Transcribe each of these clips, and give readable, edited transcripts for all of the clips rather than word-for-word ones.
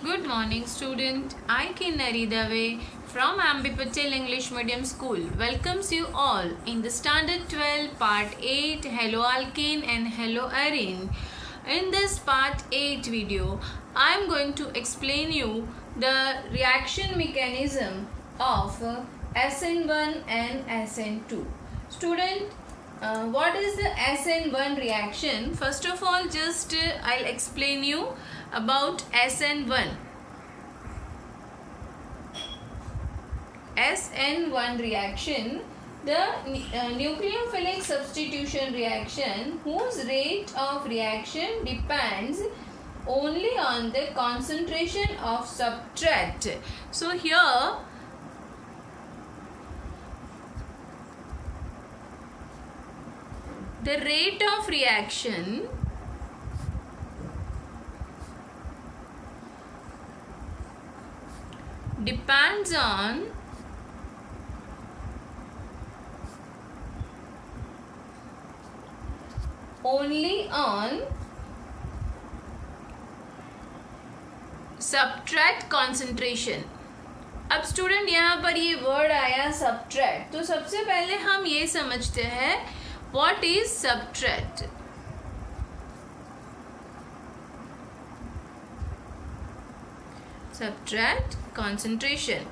Good morning, student. I, Kinnari Dave from Ambi Patel English Medium School welcomes you all in the Standard 12 Part 8 Hello Alkane and Hello Arene. In this Part 8 video, I am going to explain you the reaction mechanism of SN1 and SN2. Student, what is the SN1 reaction? First of all, just I'll explain you about SN1. SN1 reaction, the nucleophilic substitution reaction whose rate of reaction depends only on the concentration of substrate. So here the rate of reaction depends on only on substrate concentration. अब student यहाँ पर ये word आया सबट्रैट, तो सबसे पहले हम ये समझते हैं what is substrate. Substrate concentration.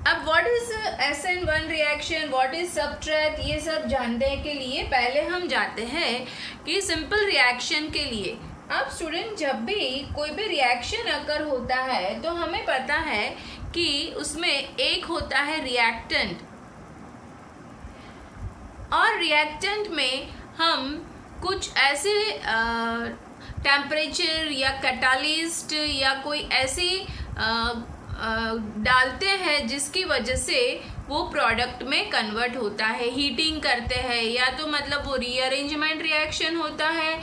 अब what is SN1 reaction, what is substrate, ये सब जानने के लिए पहले हम जाते हैं कि सिंपल रिएक्शन के लिए. अब स्टूडेंट जब भी कोई भी रिएक्शन अकर होता है तो हमें पता है कि उसमें एक होता है रिएक्टेंट, और रिएक्टेंट में हम कुछ ऐसे टेम्परेचर या कैटालिस्ट या कोई ऐसी डालते हैं जिसकी वजह से वो प्रोडक्ट में कन्वर्ट होता है, हीटिंग करते हैं, या तो मतलब वो रीअरेंजमेंट रिएक्शन होता है,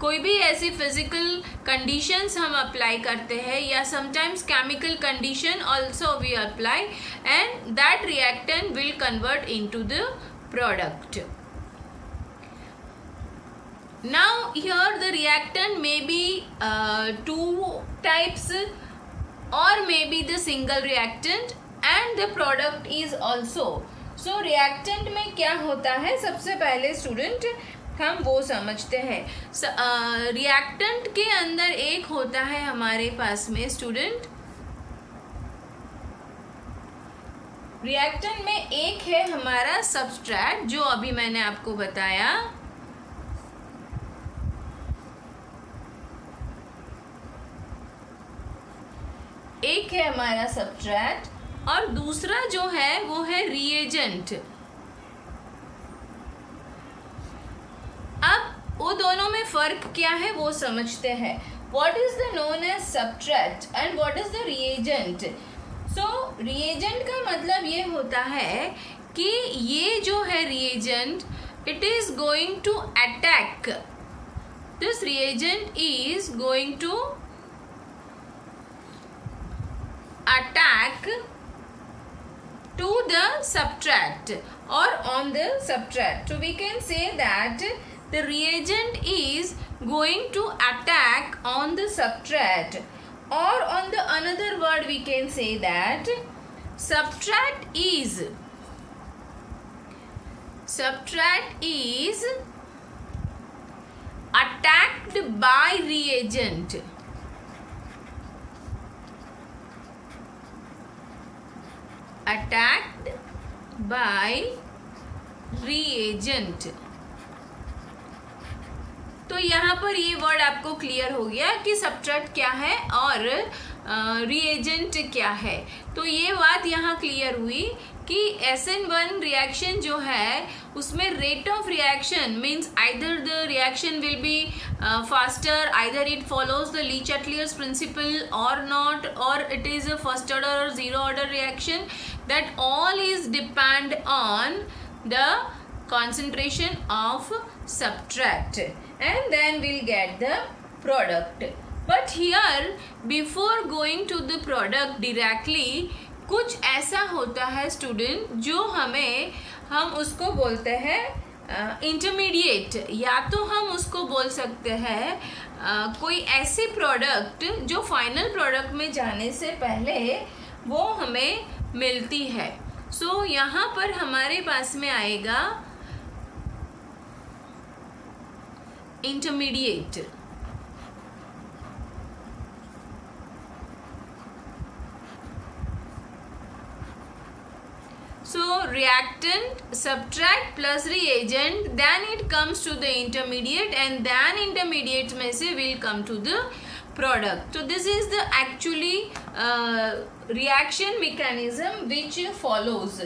कोई भी ऐसी फिजिकल कंडीशंस हम अप्लाई करते हैं, या sometimes chemical condition also we apply and that reactant will convert into the product. Now here the reactant may be two types or maybe the single reactant and the product is also. So reactant में क्या होता है, सबसे पहले student हम वो समझते हैं. reactant के अंदर एक होता है हमारे पास में स्टूडेंट, रिएक्टेंट में एक है हमारा सबस्ट्रेट जो अभी मैंने आपको बताया, एक है हमारा सबस्ट्रेट, और दूसरा जो है वो है रिएजेंट. अब वो दोनों में फर्क क्या है वो समझते हैं. What is the known as substrate and what is the reagent. So reagent का मतलब ये होता है कि ये जो है reagent, it is going to attack, this reagent is going to attack to the substrate or on the substrate. So we can say that the reagent is going to attack on the substrate, or on the another word we can say that substrate is attacked by reagent. Attacked by reagent. तो यहाँ पर ये word आपको clear हो गया कि substrate क्या है और रिएजेंट क्या है. तो ये बात यहाँ क्लियर हुई कि SN1 रिएक्शन जो है उसमें rate of reaction means either the reaction will be faster, either it follows the Le Chatelier's principle और नॉट, और it is a first order और zero order reaction. That all is depend on the concentration of substrate, and then we'll get the product. But here before going to the product directly, कुछ ऐसा होता है student जो हमें हम उसको बोलते हैं इंटरमीडिएट, या तो हम उसको बोल सकते हैं कोई ऐसी प्रोडक्ट जो फाइनल प्रोडक्ट में जाने से पहले वो हमें मिलती है। सो यहाँ पर हमारे पास में आएगा intermediate. So reactant, subtract plus reagent, then it comes to the intermediate, and then intermediate में से will come to the product. So this is the actually reaction mechanism which follows.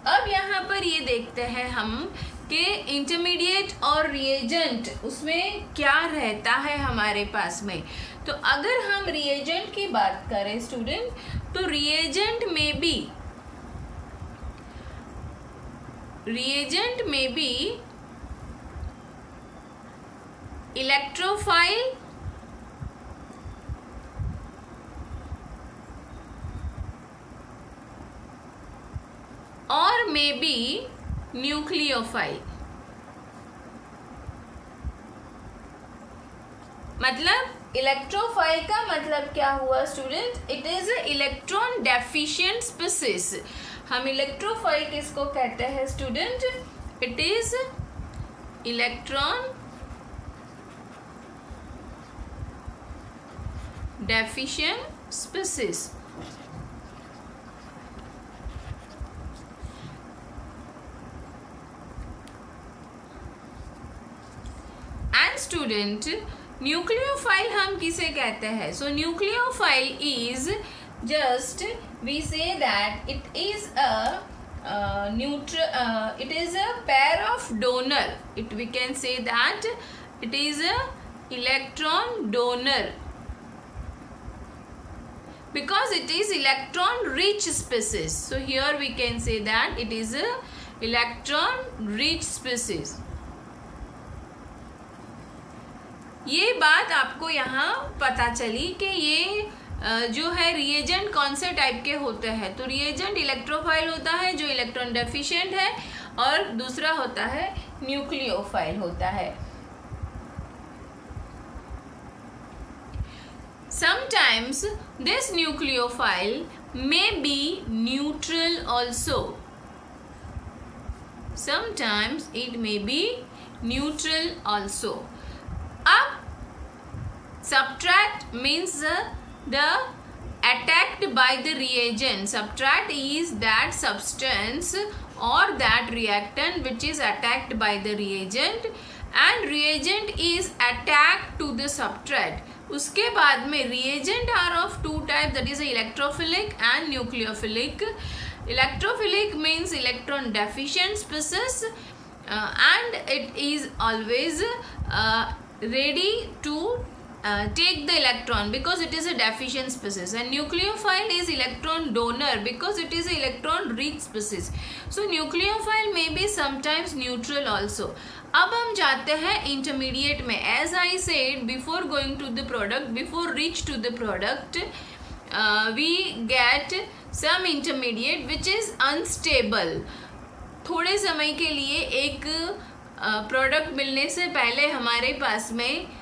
अब यहाँ पर ये देखते हैं हम कि इंटरमीडिएट और रिएजेंट उसमें क्या रहता है हमारे पास में। तो अगर हम रिएजेंट की बात करें स्टूडेंट, तो रिएजेंट में भी इलेक्ट्रोफाइल और मे बी न्यूक्लियोफाइल। मतलब इलेक्ट्रोफाइल का मतलब क्या हुआ student? It is electron deficient species. हम इलेक्ट्रोफाइल किसको कहते हैं student? It is electron deficient species. And student nucleophile हम किसे कहते हैं? So nucleophile is just we say that it is it is a pair of donor. We can say that it is a electron donor because it is electron rich species. So here we can say that it is a electron rich species. ये बात आपको यहाँ पता चली कि ये जो है रिएजेंट कौन से टाइप के होते हैं। तो रिएजेंट इलेक्ट्रोफाइल होता है जो इलेक्ट्रॉन डेफिशिएंट है, और दूसरा होता है न्यूक्लियोफाइल होता है। Sometimes this nucleophile may be neutral also. Sometimes it may be neutral also. अब subtract means the attacked by the reagent. Subtract is that substance or that reactant which is attacked by the reagent, and reagent is attacked to the subtract. उसके बाद में reagent are of two types, that is electrophilic and nucleophilic. Electrophilic means electron deficient species and it is always ready to take the electron because it is a deficient species, and nucleophile is electron donor because it is a electron rich species. So nucleophile may be sometimes neutral also. अब हम जाते हैं intermediate में. As I said before going to the product, before reach to the product, we get some intermediate which is unstable. थोड़े समय के लिए एक प्रोडक्ट मिलने से पहले हमारे पास में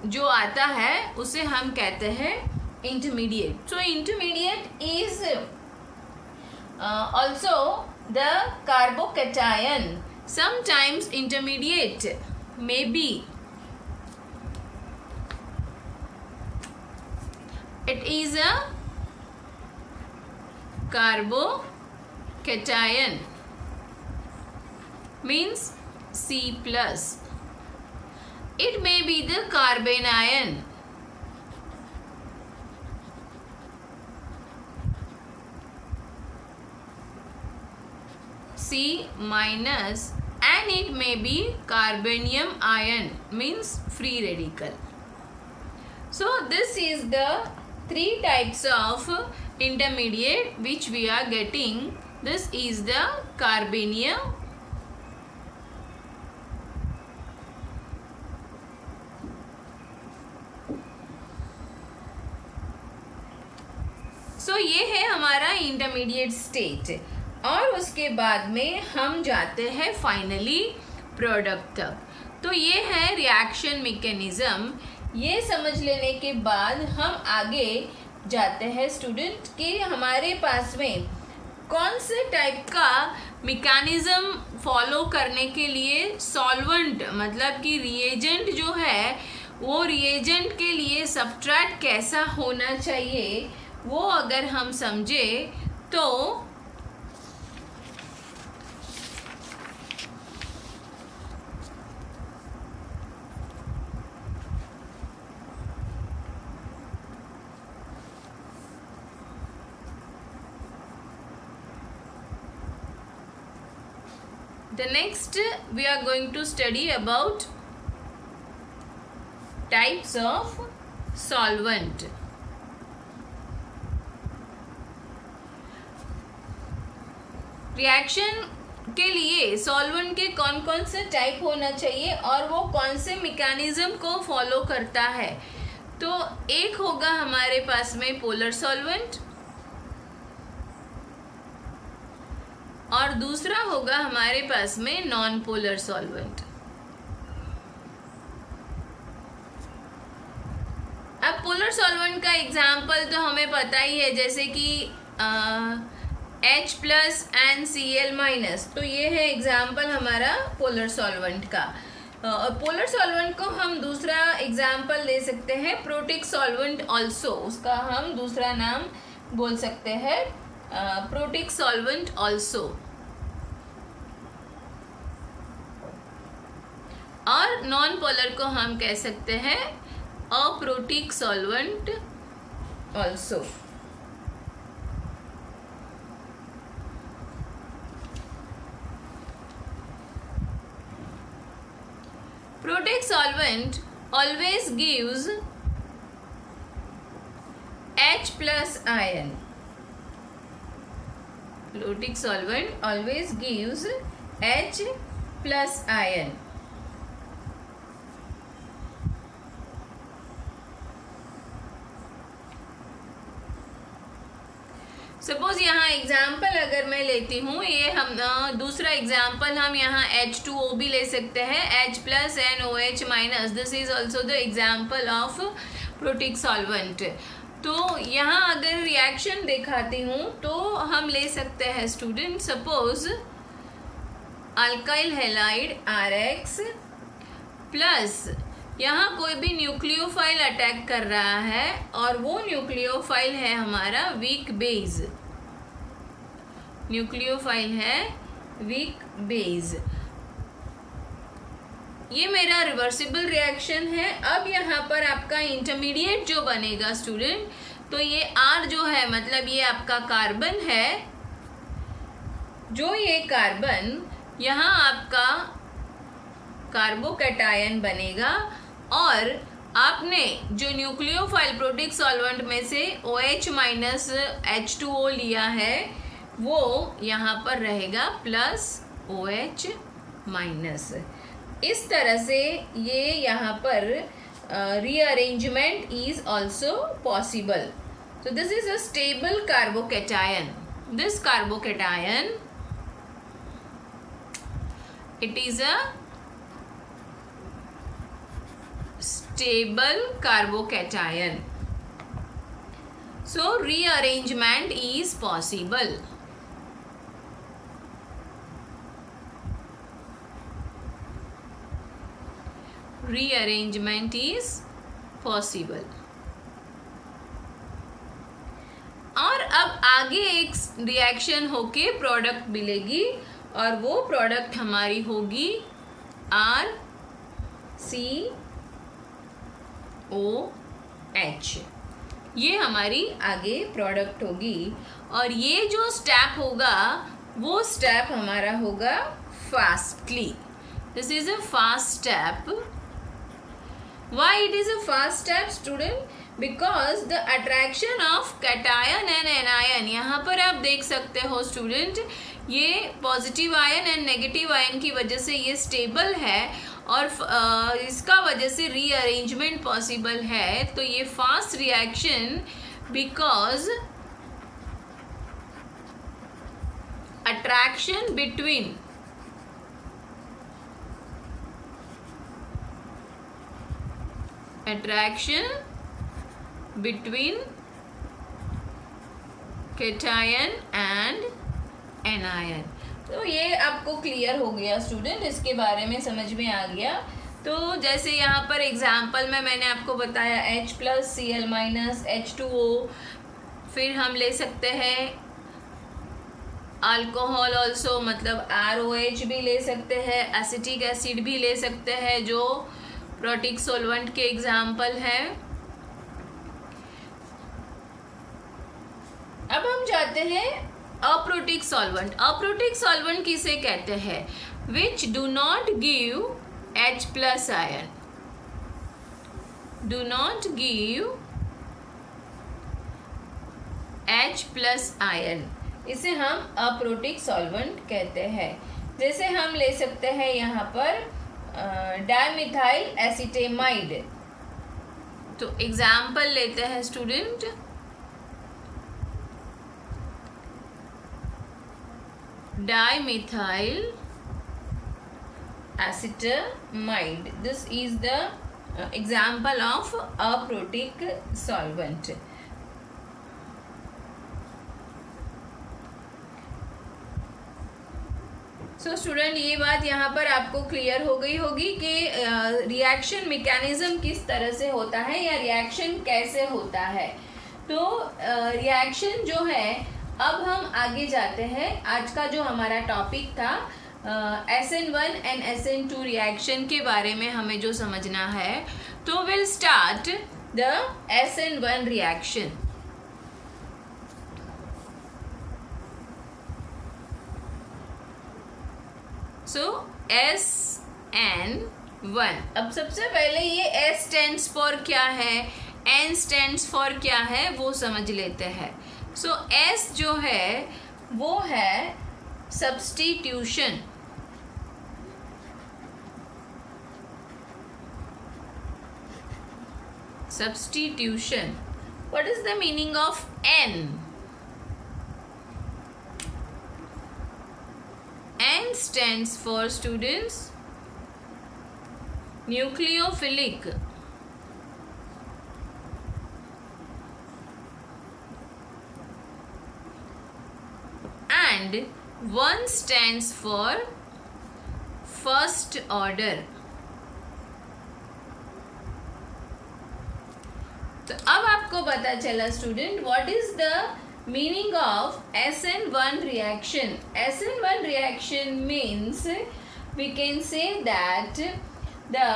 जो आता है उसे हम कहते हैं intermediate. So intermediate is also the carbocation. Sometimes intermediate may be it is a carbocation, means C plus. It may be the carbanion. C minus, and it may be carbonium ion, means free radical. So this is the three types of intermediate which we are getting. This is the carbanium, so ये है हमारा intermediate state. और उसके बाद में हम जाते हैं फाइनली प्रोडक्ट तक। तो ये है रिएक्शन मैकेनिज्म। ये समझ लेने के बाद हम आगे जाते हैं स्टूडेंट कि हमारे पास में कौन से टाइप का मैकेनिज्म फॉलो करने के लिए सॉल्वेंट मतलब कि रिएजेंट जो है वो रिएजेंट के लिए सब्ट्रैक्ट कैसा होना चाहिए वो अगर हम समझे तो the next we are going to study about types of solvent. Reaction के लिए सॉल्वेंट के कौन कौन से टाइप होना चाहिए और वो कौन से मैकेनिज्म को फॉलो करता है। तो एक होगा हमारे पास में पोलर सॉल्वेंट और दूसरा होगा हमारे पास में नॉन पोलर सॉल्वेंट। अब पोलर सॉल्वेंट का एग्जाम्पल तो हमें पता ही है, जैसे कि H plus and Cl minus, तो ये है एग्जाम्पल हमारा पोलर सॉल्वेंट का। पोलर सॉल्वेंट को हम दूसरा एग्जाम्पल ले सकते हैं प्रोटिक सॉल्वेंट ऑल्सो, उसका हम दूसरा नाम बोल सकते हैं प्रोटिक सॉल्वेंट ऑल्सो। और नॉन पोलर को हम कह सकते हैं aprotic solvent also. Protic solvent always gives H plus ion. Protic solvent always gives H plus ion. Suppose यहाँ एग्जाम्पल अगर मैं लेती हूँ, ये हम दूसरा एग्जाम्पल हम यहाँ H2O भी ले सकते हैं, H plus NOH minus, this is also the example of protic solvent. तो यहाँ अगर रिएक्शन दिखाती हूँ तो हम ले सकते हैं student, suppose alkyl halide RX plus यहाँ कोई भी न्यूक्लियोफाइल अटैक कर रहा है और वो न्यूक्लियोफाइल है हमारा वीक बेस, न्यूक्लियोफाइल है वीक बेस। ये मेरा रिवर्सिबल रिएक्शन है। अब यहाँ पर आपका इंटरमीडिएट जो बनेगा स्टूडेंट, तो ये R जो है मतलब ये आपका कार्बन है, जो ये कार्बन यहाँ आपका कार्बोकैटायन बनेगा और आपने जो न्यूक्लियोफाइल प्रोटिक सॉल्वेंट में से OH माइनस H2O लिया है वो यहाँ पर रहेगा प्लस OH माइनस। इस तरह से ये यहाँ पर rearrangement is also possible. So this is a stable carbocation. This carbocation, it is a stable carbocation. So rearrangement is possible. Rearrangement is possible. और अब आगे एक रिएक्शन होके प्रोडक्ट मिलेगी और वो प्रोडक्ट हमारी होगी RCOH। ये हमारी आगे प्रोडक्ट होगी और ये जो स्टेप होगा वो स्टेप हमारा होगा fastly. This is a fast step. Why it is a fast step student? Because the attraction of cation and anion, यहाँ पर आप देख सकते हो स्टूडेंट, ये positive ion and negative ion की वजह से ये स्टेबल है और इसका वजह से रीअरेंजमेंट पॉसिबल है। तो ये fast reaction because attraction between cation and anion। तो ये आपको क्लियर हो गया स्टूडेंट, इसके बारे में समझ में आ गया। तो जैसे यहाँ पर एग्जाम्पल में मैंने आपको बताया H+Cl- H2O, फिर हम ले सकते हैं अल्कोहल ऑल्सो, मतलब ROH भी ले सकते हैं, एसिटिक एसिड भी ले सकते हैं, जो प्रोटिक सॉल्वेंट के एग्जाम्पल है। अब हम जाते हैं अप्रोटिक सॉल्वेंट। अप्रोटिक सॉल्वेंट किसे कहते हैं? Which do not give H+ ion, do not give H+ ion, इसे हम अप्रोटिक सॉल्वेंट कहते हैं। जैसे हम ले सकते हैं यहाँ पर डाइमिथाइल एसिटेमाइड। तो एग्जाम्पल लेते हैं student, dimethyl acetamide, this is the example of aprotic solvent। So student, ये बात यहाँ पर आपको क्लियर हो गई होगी कि रिएक्शन मैकेनिज्म किस तरह से होता है या रिएक्शन कैसे होता है। तो रिएक्शन जो है, अब हम आगे जाते हैं। आज का जो हमारा टॉपिक था SN1 एंड SN2 रिएक्शन के बारे में हमें जो समझना है, तो will start the SN1 reaction. So SN1, अब सबसे पहले ये S स्टैंड्स फॉर क्या है, N स्टैंड्स फॉर क्या है, वो समझ लेते हैं। सो S जो है वो है substitution. Substitution. What is the meaning of N? N stands for students nucleophilic, and 1 stands for first order। तो अब आपको पता चला student what is the meaning of SN1 reaction। SN1 reaction means we can say that the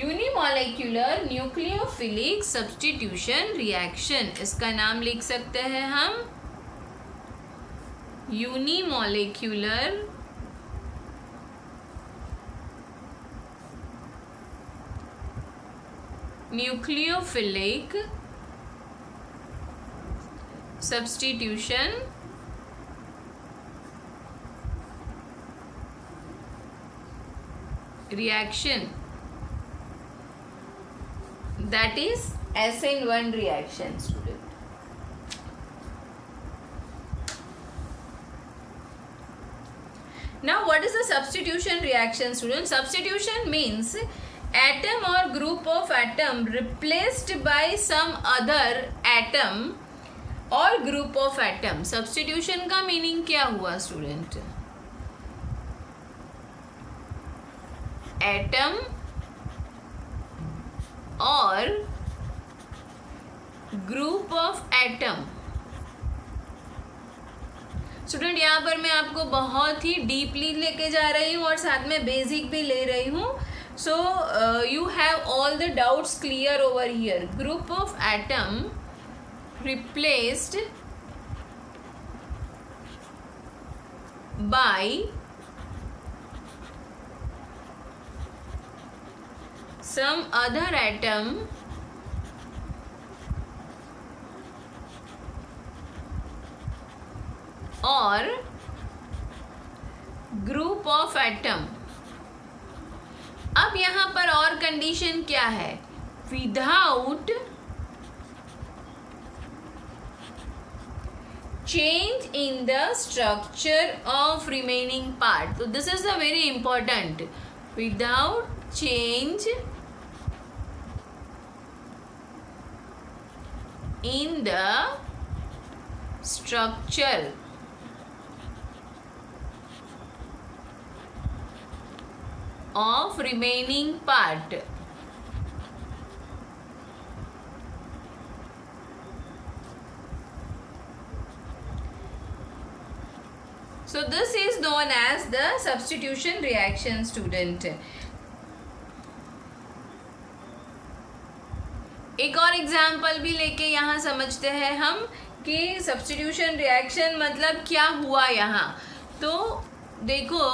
unimolecular nucleophilic substitution reaction। इसका नाम लिख सकते हैं हम unimolecular nucleophilic substitution reaction, that is SN1 reaction student। Now what is the substitution reaction student? Substitution means atom or group of atom replaced by some other atom और group of atom. Substitution का meaning क्या हुआ student? Atom और group of atom. Student, यहाँ पर मैं आपको बहुत ही डीपली लेके जा रही हूँ और साथ में बेसिक भी ले रही हूँ। So you have all the doubts clear over here. Group of atom replaced by some other atom or group of atom। अब यहाँ पर और कंडीशन क्या है? Without change in the structure of remaining part. So this is a very important. Without change in the structure of remaining part. So this is known as the substitution reaction, student. एक और example भी लेके यहाँ समझते हैं हम कि substitution reaction मतलब क्या हुआ यहाँ. तो देखो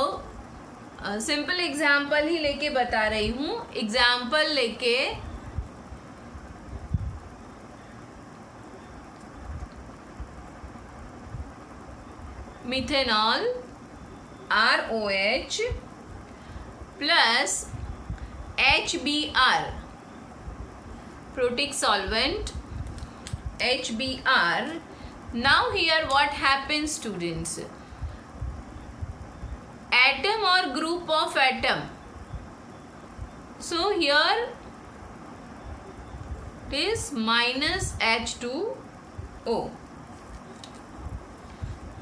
सिंपल एग्जाम्पल ही लेके बता रही हूँ. एग्जाम्पल लेके methanol ROH plus HBr, protic solvent HBr. Now here what happens, students? Atom or group of atom. So here it is minus H2O.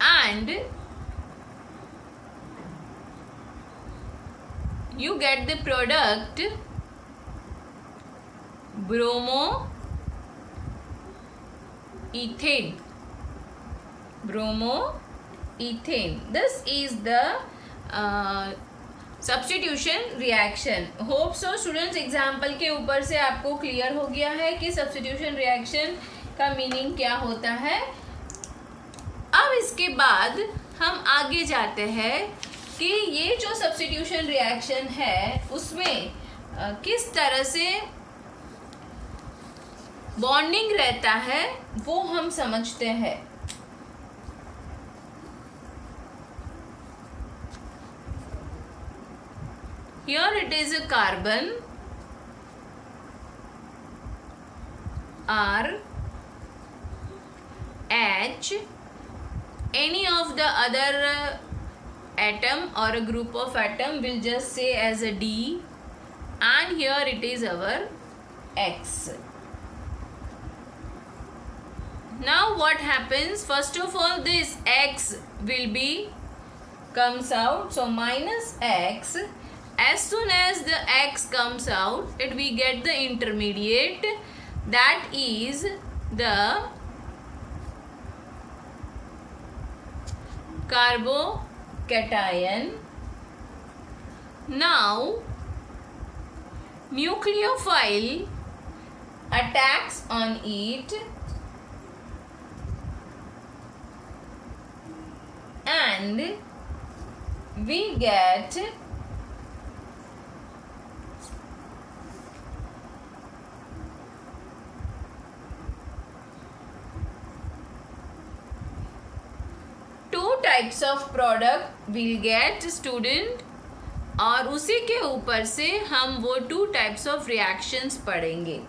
And you get the product bromoethane. Bromoethane. This is the substitution reaction. Hope so students example के ऊपर से आपको clear हो गया है कि substitution reaction का meaning क्या होता है. अब इसके बाद हम आगे जाते हैं कि ये जो सब्स्टिट्यूशन रिएक्शन है उसमें किस तरह से बॉन्डिंग रहता है वो हम समझते हैं. Here it is a carbon R H. Any of the other atom or a group of atom will just say as a D, and here it is our X. Now what happens? First of all, this X will be comes out, so minus X. As soon as the X comes out, we get the intermediate, that is the carbocation. Now nucleophile attacks on it and we get types of product will get student. और उसी के ऊपर से हम वो 2 types of reactions पढ़ेंगे.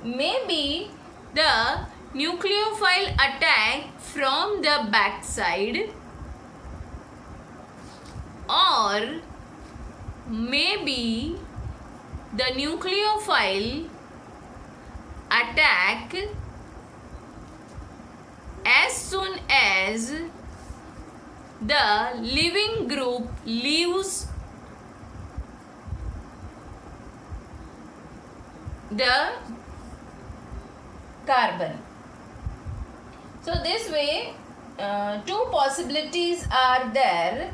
May be the nucleophile attack from the back side और may be the nucleophile attack as soon as the living group leaves the carbon. So this way 2 possibilities are there.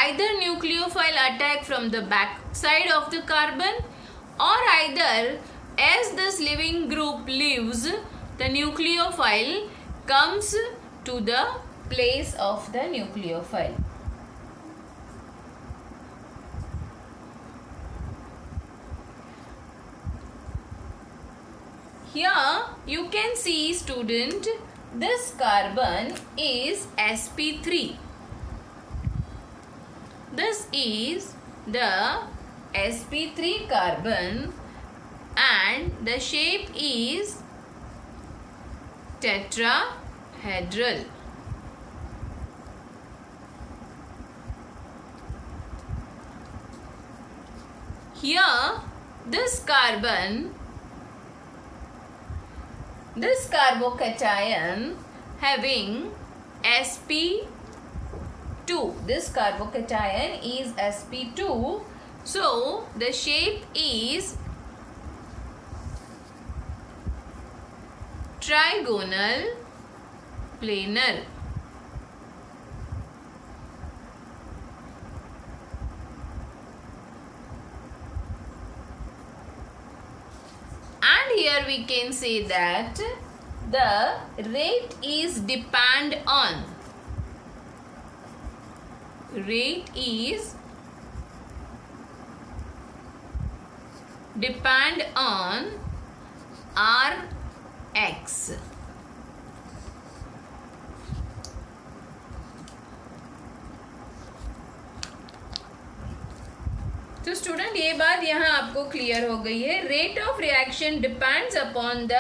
Either nucleophile attack from the back side of the carbon, or either as this living group leaves, the nucleophile comes to the place of the nucleophile. Here you can see, student, this carbon is sp3. This is the sp3 carbon and the shape is tetrahedral. here this carbocation having sp2. This carbocation is sp2. So the shape is trigonal planar. And here we can say that the rate is depend on Rx. तो student ये बात यहाँ आपको clear हो गई है. Rate of reaction depends upon the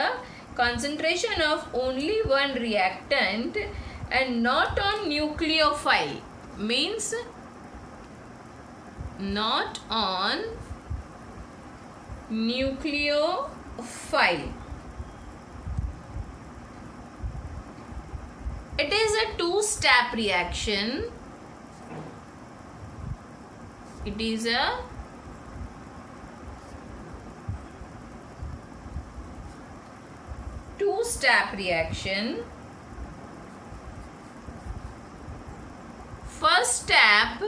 concentration of only one reactant and not on nucleophile. Means not on nucleophile. It is a two-step reaction. It is a two-step reaction. First step,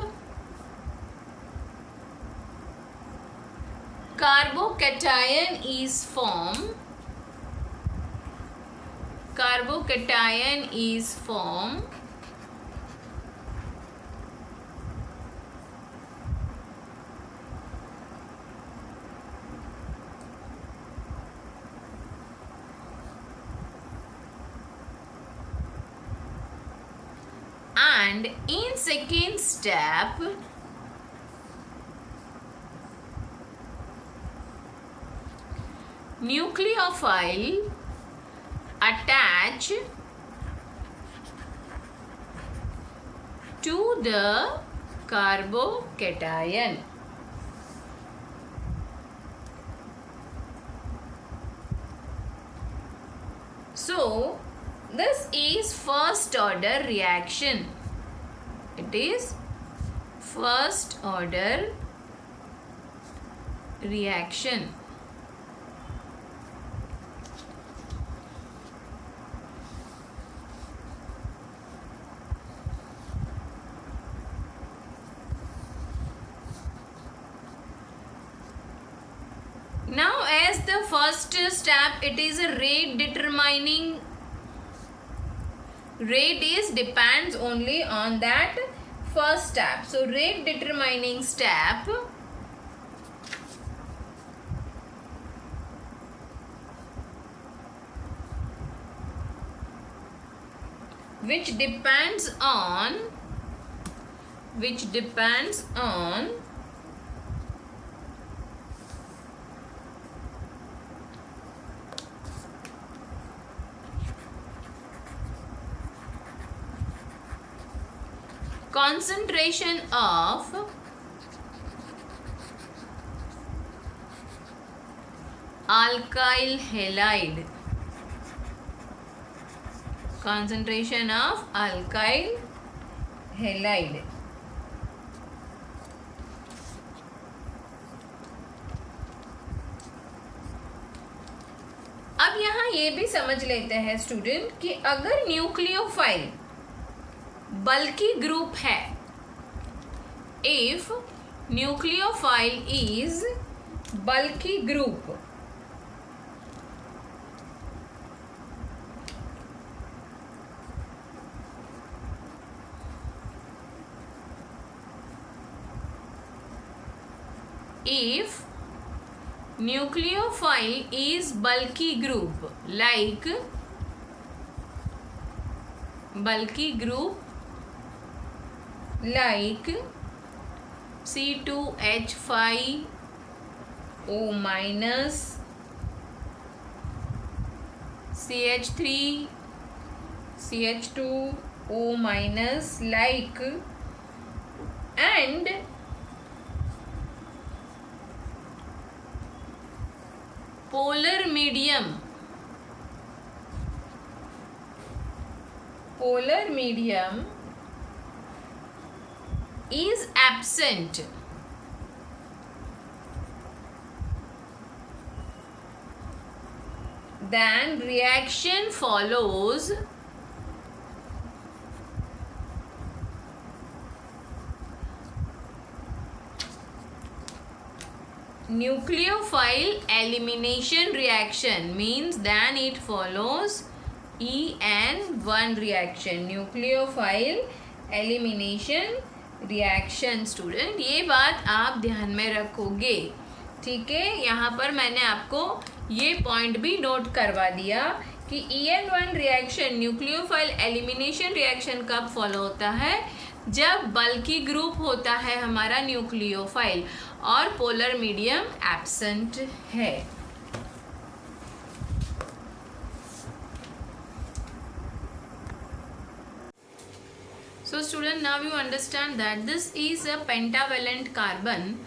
carbocation is formed. And in second step, nucleophile attach to the carbocation. So this is first order reaction. It is first order reaction. Now as the first step, it is a rate determining. Rate is depends only on that first step. So rate determining step which depends on concentration of alkyl halide. Concentration of alkyl halide. अब यहाँ ये भी समझ लेते हैं student कि अगर nucleophile बल्कि ग्रुप है, if nucleophile is bulky group, if nucleophile is bulky group like C2H5O minus, CH3, CH2O minus like, and polar medium is absent, then reaction follows nucleophile elimination reaction, means then it follows EN1 reaction, nucleophile elimination reaction। Student ये बात आप ध्यान में रखोगे, ठीक है। यहाँ पर मैंने आपको ये पॉइंट भी नोट करवा दिया कि EN1 reaction nucleophile elimination reaction कब फॉलो होता है, जब बल्की ग्रुप होता है हमारा न्यूक्लियोफाइल और पोलर मीडियम एब्सेंट है। So student, now you understand that this is a pentavalent carbon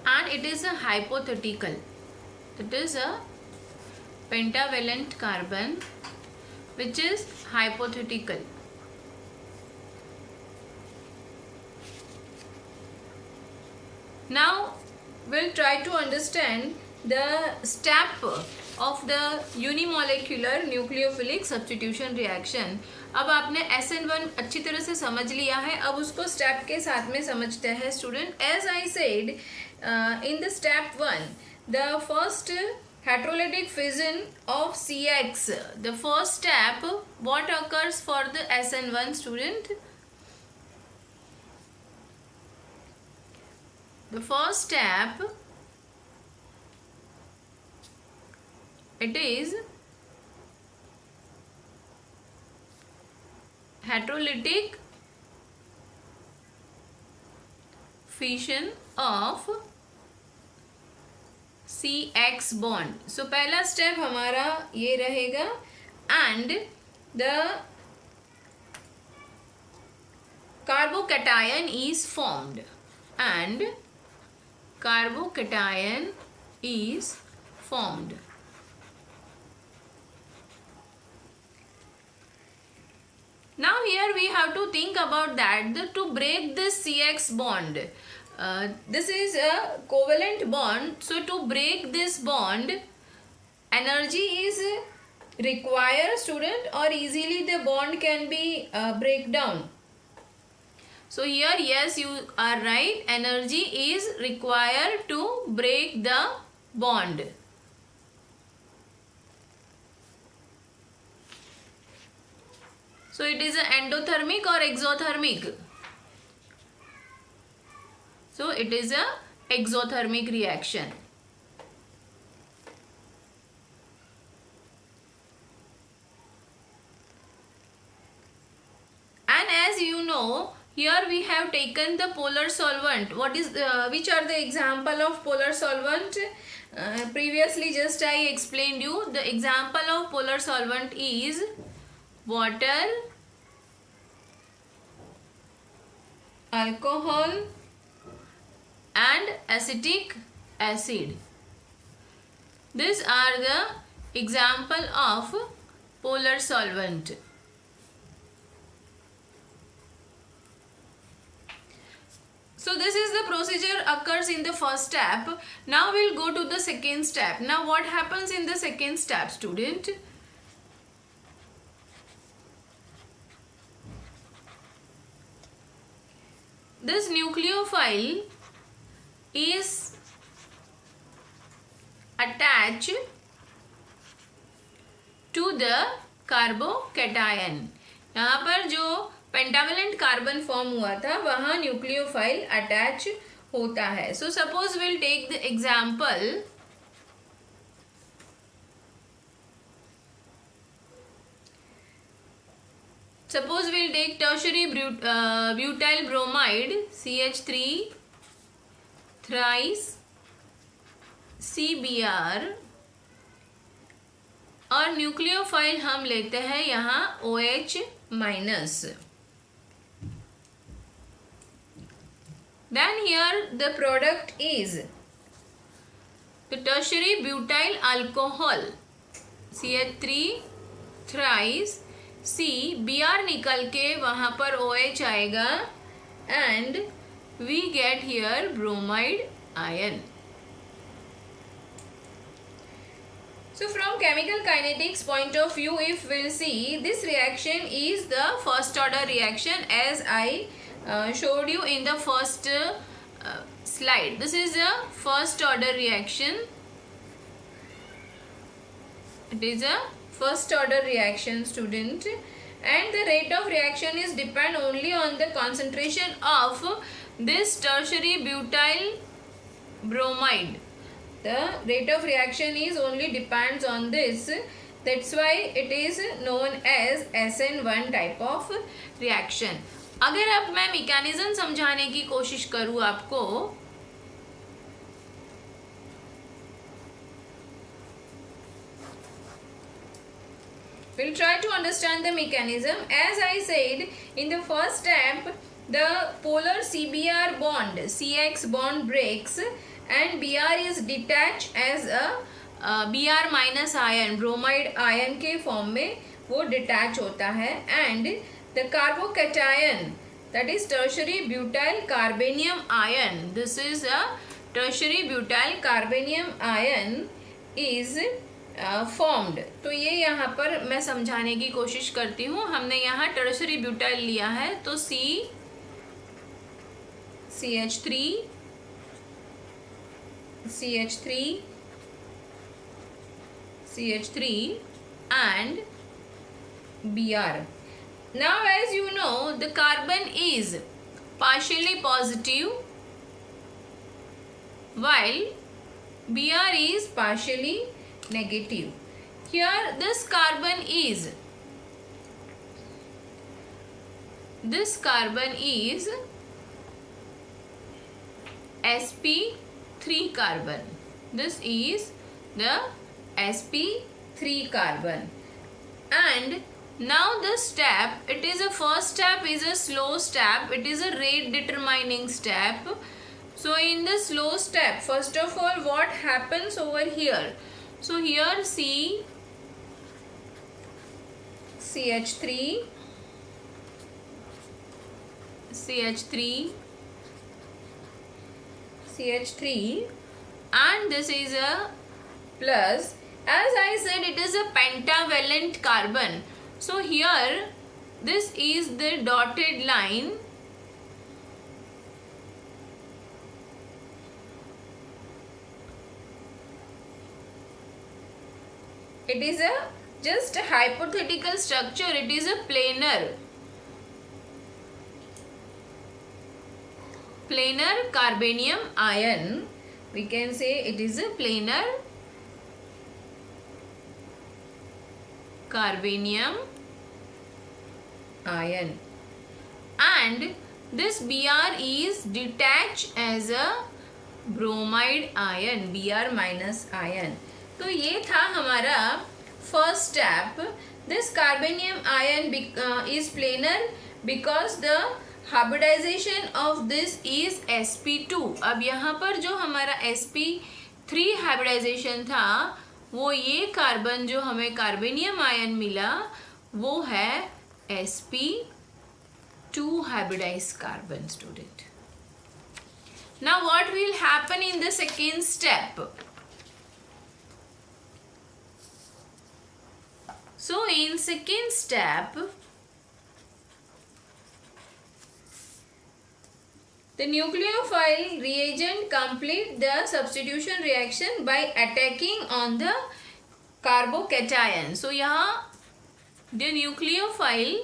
and it is a hypothetical. It is a pentavalent carbon which is hypothetical. Now we'll try to understand the step of the unimolecular nucleophilic substitution reaction। अब आपने SN1 अच्छी तरह से समझ लिया है, अब उसको स्टेप के साथ में समझते हैं student. As I said in the step 1, the first heterolytic fission of CX, the first step, what occurs for the SN1 student? The first step, it is heterolytic fission of CX bond। So पहला step हमारा ये रहेगा and the carbocation is formed and carbocation is formed। Now here we have to think about that to break this CX bond. This is a covalent bond, so to break this bond energy is required student, or easily the bond can be break down. So here yes, you are right, energy is required to break the bond। So it is an endothermic or exothermic? So it is a exothermic reaction। And as you know, here we have taken the polar solvent. What is which are the example of polar solvent? Previously just I explained you, the example of polar solvent is water, alcohol and acetic acid. These are the example of polar solvent। So this is the procedure occurs in the first step। Now we'll go to the second step। Now what happens in the second step student? This nucleophile is attached to the carbocation। यहाँ पर जो pentavalent carbon form हुआ था वहाँ nucleophile attach होता है। So suppose will take the example, suppose we'll take tertiary butyl bromide CH3 thrice CBr और nucleophile हम लेते हैं यहाँ OH minus. Then here the product is तो tertiary butyl alcohol CH3 thrice C, Br निकल के वहां पर OH आएगा and we get here bromide ion. So from chemical kinetics point of view, if we'll see, this reaction is the first order reaction as I showed you in the first slide. This is a first order reaction. It is a first order reaction, student, and the rate of reaction is depend only on the concentration of this tertiary butyl bromide. The rate of reaction is only depends on this. That's why it is known as SN1 type of reaction. अगर अब मैं mechanism समझाने की कोशिश करूँ आपको, we'll try to understand the mechanism. As I said, in the first step, the polar CBr bond, CX bond breaks and Br is detached as a Br minus ion, bromide ion के form में वो detach होता है and the carbocation, that is tertiary butyl carbanium ion, this is a tertiary butyl carbanium ion is formed. तो ये यहाँ पर मैं समझाने की कोशिश करती हूँ. हमने यहाँ टर्शरी ब्यूटाइल लिया है तो CH3 and Br. Now as you know, the carbon is partially positive while Br is partially negative. Here this carbon is sp3 carbon. This is the sp3 carbon. And now this step, it is a first step is a slow step. It is a rate determining step. So in the slow step, first of all, what happens over here? So here CH3 and this is a plus. As I said, it is a pentavalent carbon. So here this is the dotted line. It is a just a hypothetical structure. It is a planar carbanium ion. We can say it is a planar carbanium ion. And this Br is detached as a bromide ion, Br minus ion. तो ये था हमारा first step. This carbenium ion is planar because the hybridization of this is sp2. अब यहाँ पर जो हमारा sp3 hybridisation था वो ये कार्बन जो हमें कार्बेनियम आयन मिला वो है sp2 hybridise carbon. Student, now what will happen in the second step? So in second step, the nucleophile reagent complete the substitution reaction by attacking on the carbocation. So यहाँ the nucleophile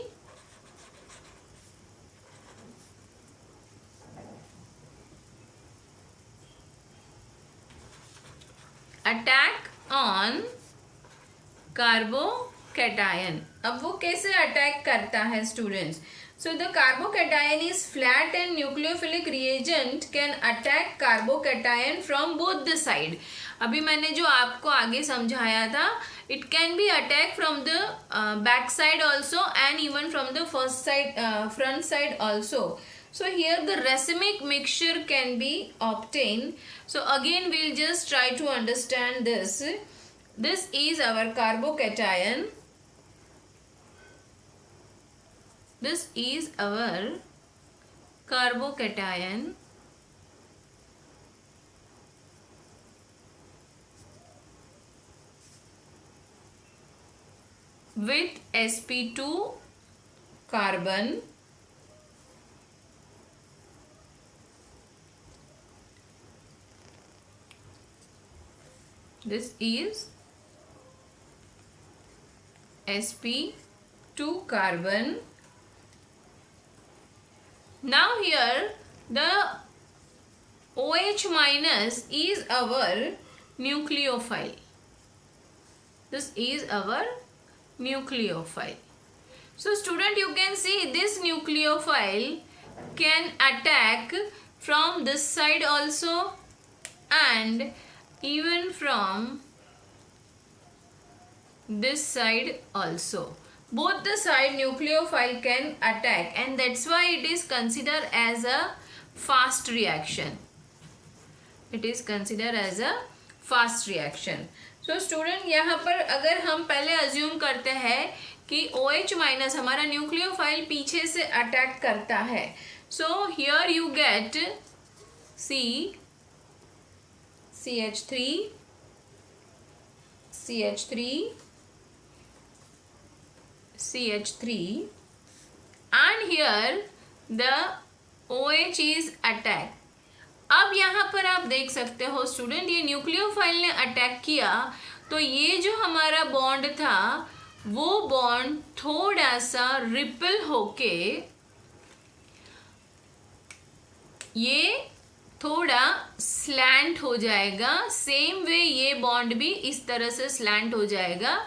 attack on carbocation. अब वो कैसे attack करता है students? So the carbocation is flat and nucleophilic reagent can attack carbocation from both the side. अभी मैंने जो आपको आगे समझाया था, it can be attack from the back side also and even from the first side, front side also. So here the racemic mixture can be obtained. So again we'll just try to understand this. This is our carbocation. This is our carbocation. With sp2 carbon. This is sp2 carbon. Now here the OH minus is our nucleophile. This is our nucleophile. So student, you can see this nucleophile can attack from this side also and even from this side also. Both the side nucleophile can attack, and that's why it is considered as a fast reaction. It is considered as a fast reaction. So student, यहाँ पर अगर हम पहले assume करते हैं कि OH minus हमारा nucleophile पीछे से अटैक करता है, so here you get CH3 and here the OH is attack. अब यहाँ पर आप देख सकते हो स्टूडेंट, ये न्यूक्लियोफाइल ने अटैक किया तो ये जो हमारा बॉन्ड था वो बॉन्ड थोड़ा सा रिपल होके ये थोड़ा स्लैंट हो जाएगा. सेम वे ये बॉन्ड भी इस तरह से स्लैंट हो जाएगा.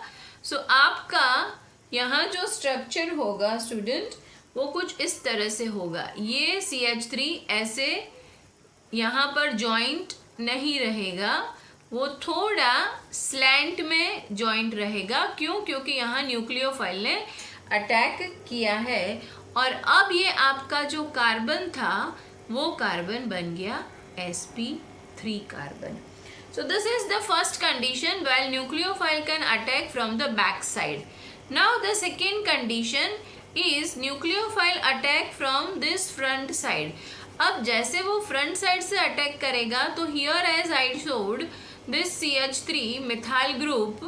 सो आपका यहाँ जो स्ट्रक्चर होगा स्टूडेंट वो कुछ इस तरह से होगा. ये CH3 ऐसे यहाँ पर जॉइंट नहीं रहेगा, वो थोड़ा स्लैंट में जॉइंट रहेगा. क्यों? क्योंकि यहाँ न्यूक्लियोफाइल ने अटैक किया है और अब ये आपका जो कार्बन था वो कार्बन बन गया sp3 carbon. So this is the first condition while nucleophile can attack from the back side. Now the second condition is nucleophile attack from this front side. अब जैसे वो फ्रंट साइड से attack करेगा तो here as I showed this CH3 methyl group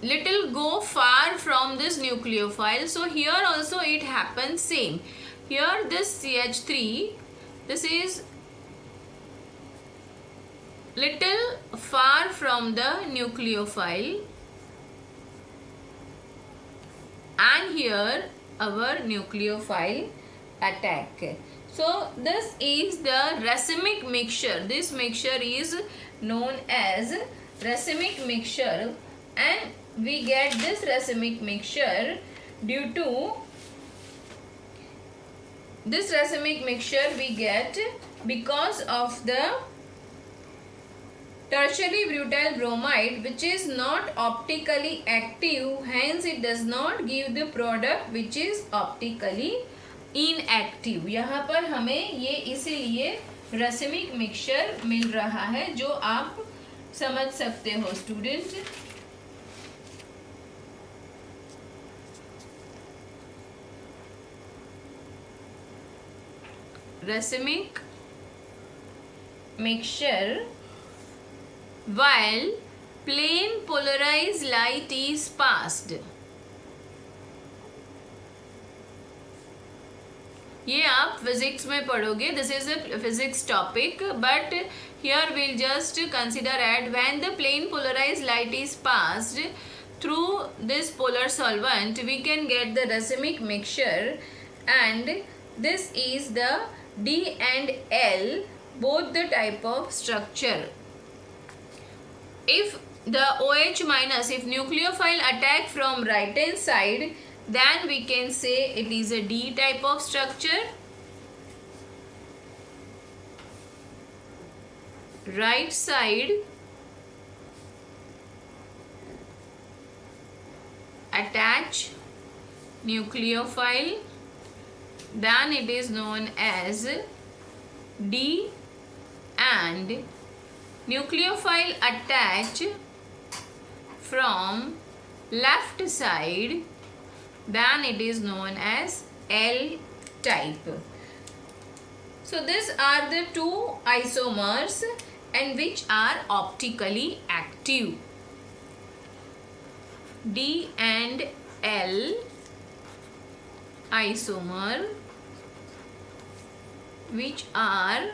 little go far from this nucleophile. So here also it happens same. Here this CH3, this is little far from the nucleophile and here our nucleophile attack. So this is the racemic mixture. This mixture is known as racemic mixture and we get this racemic mixture due to this racemic mixture we get because of the tertiary butyl bromide which is not optically active, hence it does not give the product which is optically inactive. यहाँ पर हमें ये इसीलिए racemic mixture मिल रहा है जो आप समझ सकते हो student. Racemic mixture while plain polarized light is passed. ये आप फिजिक्स में पढ़ोगे. This is a physics topic but here will just consider at when the plane polarized light is passed through this polar solvent we can get the racemic mixture and this is the D and L, both the type of structure. If the OH minus, if nucleophile attack from right hand side, then we can say it is a D type of structure. Right side attach nucleophile then it is known as D, and nucleophile attach from left side, then it is known as L type. So these are the two isomers and which are optically active. D and L isomer which are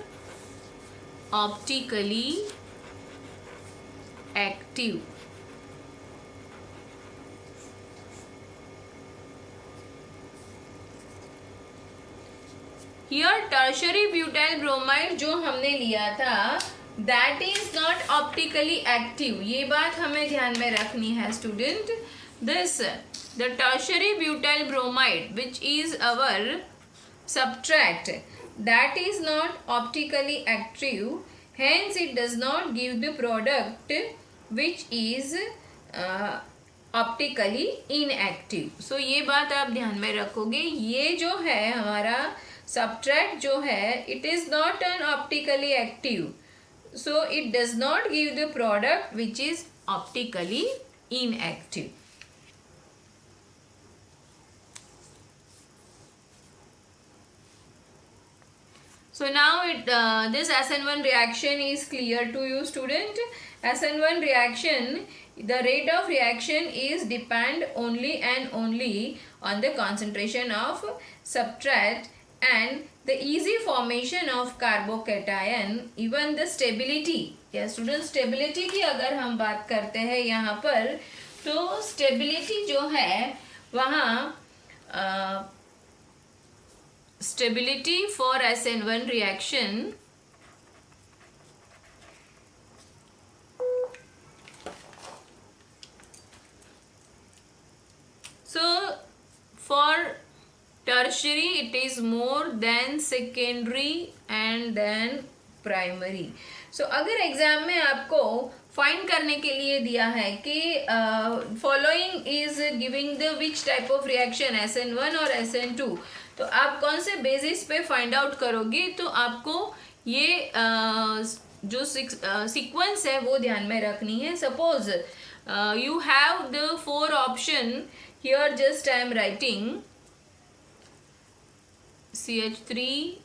optically active. Here tertiary butyl bromide जो हमने लिया था that is not optically active. ये बात हमें ध्यान में रखनी है student. This the tertiary butyl bromide which is our subtract that is not optically active, hence it does not give the product which is optically inactive. So ये बात आप ध्यान में रखोगे. ये जो है हमारा subtract जो है it is not an optically active, so it does not give the product which is optically inactive. So now this SN1 reaction is clear to you student. SN1 reaction, the rate of reaction is depend only and only on the concentration of substrate and the easy formation of carbocation, even the stability. या student stability की अगर हम बात करते हैं यहाँ पर, तो स्टेबिलिटी जो है वहाँ stability for SN1 reaction so for tertiary it is more than secondary and then primary. So अगर एग्जाम में आपको फाइंड करने के लिए दिया है कि following is giving the which type of reaction SN1 और SN2, तो आप कौन से बेसिस पे फाइंड आउट करोगे, तो आपको ये जो सीक्वेंस है वो ध्यान में रखनी है. Suppose you have the 4 option here, just I am writing CH3,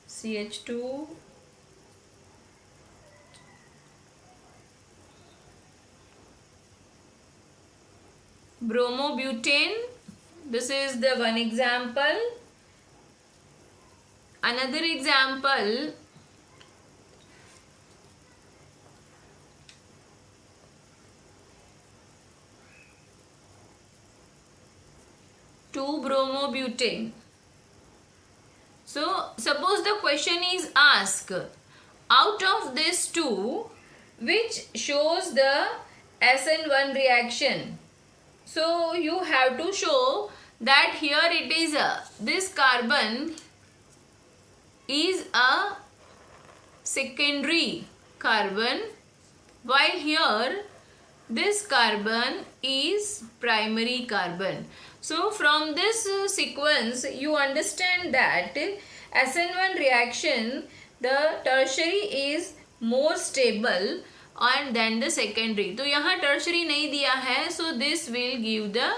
CH2, bromobutane. This is the one example. Another example, 2-bromobutane. So suppose the question is asked, out of these two, which shows the SN1 reaction? So you have to show that here it is this carbon is a secondary carbon, while here this carbon is primary carbon. So from this sequence you understand that SN1 reaction, the tertiary is more stable and then the secondary. तो यहाँ tertiary नहीं दिया है, so this will give the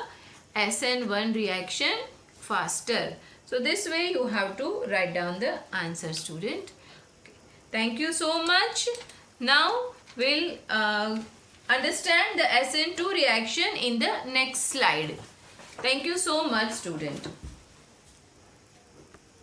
SN1 reaction faster. So this way you have to write down the answer, student. Okay. Thank you so much. Now we'll understand the SN2 reaction in the next slide. Thank you so much, student.